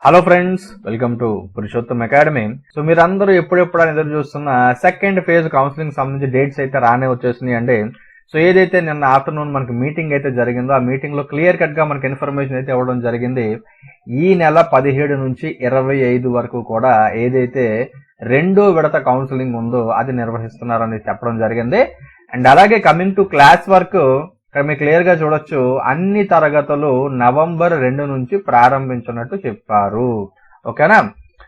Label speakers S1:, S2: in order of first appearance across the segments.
S1: Hello friends, welcome to Purushottam academy. So మీరందరూ ఎప్పుడెప్పుడు ఎదురు చూస్తున్న సెకండ్ ఫేజ్ కౌన్సిలింగ్ సంబంధించి డేట్స్ అయితే రానే వచ్చేసినాయి అండి. సో ఏదైతే నిన్న ఆఫ్టర్నూన్ మనకి మీటింగ్ అయితే జరిగిందో ఆ మీటింగ్ లో క్లియర్ కట్ గా మనకి ఇన్ఫర్మేషన్ అయితే ఇవ్వడం జరిగింది. ఈ నెల 17 నుంచి 25 వరకు కూడా ఏదైతే రెండో విడత కౌన్సిలింగ్ ఉందో అది నిర్వహిస్తున్నారని చెప్పడం జరిగింది. అండ్ అలాగే కమింగ్ టు క్లాస్ వర్క్, ఇక్కడ మీరు క్లియర్ గా చూడొచ్చు, అన్ని తరగతులు నవంబర్ 2 నుంచి ప్రారంభించినట్టు చెప్పారు. ఓకేనా?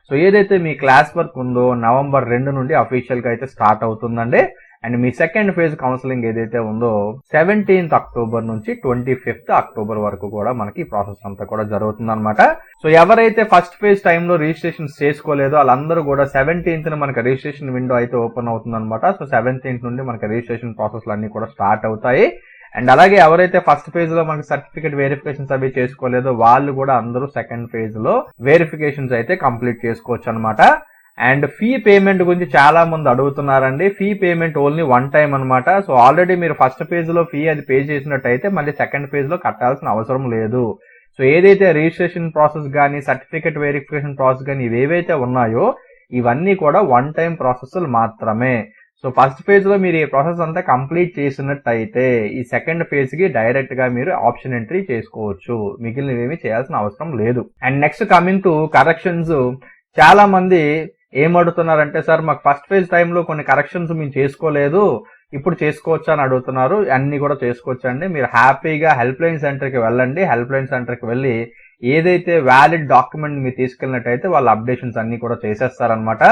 S1: సో ఏదైతే మీ క్లాస్ వర్క్ ఉందో నవంబర్ 2 నుండి అఫీషియల్ గా అయితే స్టార్ట్ అవుతుందండి. And me second phase counselling ఏదైతే ఉందో 17th అక్టోబర్ నుంచి 25th అక్టోబర్ వరకు కూడా మనకి ప్రాసెస్ అంతా కూడా జరుగుతుంది అనమాట. సో ఎవరైతే ఫస్ట్ ఫేజ్ టైంలో రిజిస్ట్రేషన్ చేసుకోలేదో వాళ్ళందరూ కూడా 17th మనకి రిజిస్ట్రేషన్ విండో అయితే ఓపెన్ అవుతుంది అనమాట. సో 17th నుండి మనకి రిజిస్ట్రేషన్ ప్రాసెస్ అన్ని కూడా స్టార్ట్ అవుతాయి. అండ్ అలాగే ఎవరైతే ఫస్ట్ ఫేజ్ లో మనకి సర్టిఫికేట్ వెరిఫికేషన్స్ అవి చేసుకోలేదో వాళ్ళు కూడా అందరూ సెకండ్ ఫేజ్ లో వెరిఫికేషన్స్ అయితే కంప్లీట్ చేసుకోవచ్చు అనమాట. అండ్ ఫీ పేమెంట్ గురించి చాలా మంది అడుగుతున్నారండి. Fee payment only one time అనమాట. సో ఆల్రెడీ మీరు ఫస్ట్ ఫేజ్ లో ఫీ అది పే చేసినట్టయితే మళ్ళీ సెకండ్ ఫేజ్ లో కట్టాల్సిన అవసరం లేదు. సో ఏదైతే రిజిస్ట్రేషన్ ప్రాసెస్ కానీ సర్టిఫికేట్ వెరిఫికేషన్ ప్రాసెస్ కానీ ఇవేవైతే ఉన్నాయో ఇవన్నీ కూడా వన్ టైం ప్రాసెస్ మాత్రమే. సో ఫస్ట్ ఫేజ్ లో మీరు ఈ ప్రాసెస్ అంతా కంప్లీట్ చేసినట్టయితే ఈ సెకండ్ ఫేజ్ కి డైరెక్ట్ గా మీరు ఆప్షన్ ఎంట్రీ చేసుకోవచ్చు. మిగిలినవి చేయాల్సిన అవసరం లేదు. And next coming to corrections, చాలా మంది ఏమడుగుతున్నారంటే, సార్ మాకు ఫస్ట్ ఫేజ్ టైంలో కొన్ని కరెక్షన్స్ మేము చేసుకోలేదు, ఇప్పుడు చేసుకోవచ్చా అని అడుగుతున్నారు. అన్ని కూడా చేసుకోవచ్చు అండి. మీరు హ్యాపీగా హెల్ప్ లైన్ సెంటర్ కి వెళ్ళండి. హెల్ప్ లైన్ సెంటర్ కి వెళ్ళి ఏదైతే వ్యాలిడ్ డాక్యుమెంట్ మీరు తీసుకెళ్ళినట్టయితే వాళ్ళ అప్డేషన్స్ అన్ని కూడా చేసేస్తారనమాట.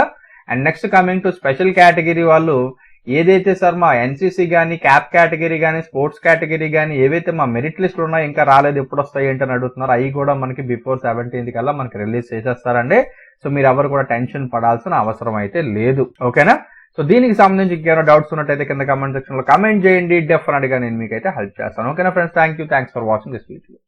S1: And next coming to special category వాళ్ళు, ఏదైతే సార్ మా ఎన్సీసీ కానీ క్యాప్ కేటగిరీ కానీ స్పోర్ట్స్ కేటగిరీ కానీ ఏవైతే మా మెరిట్ లిస్టులు ఉన్నాయో ఇంకా రాలేదు, ఎప్పుడు వస్తాయి ఏంటని అడుగుతున్నారు. అవి కూడా మనకి బిఫోర్ 17th కల్లా మనకి రిలీజ్ చేసేస్తారండి. సో మీరు ఎవరు కూడా టెన్షన్ పడాల్సిన అవసరం అయితే లేదు. ఓకేనా? సో దీనికి సంబంధించి ఇంకేమైనా డౌట్స్ ఉన్నట్టయితే కింద కామెంట్ సెక్షన్ లో కామెంట్ చేయండి. డెఫినెట్ గా నేను మీకైతే హెల్ప్ చేస్తాను. ఓకేనా friends, thanks for watching this video.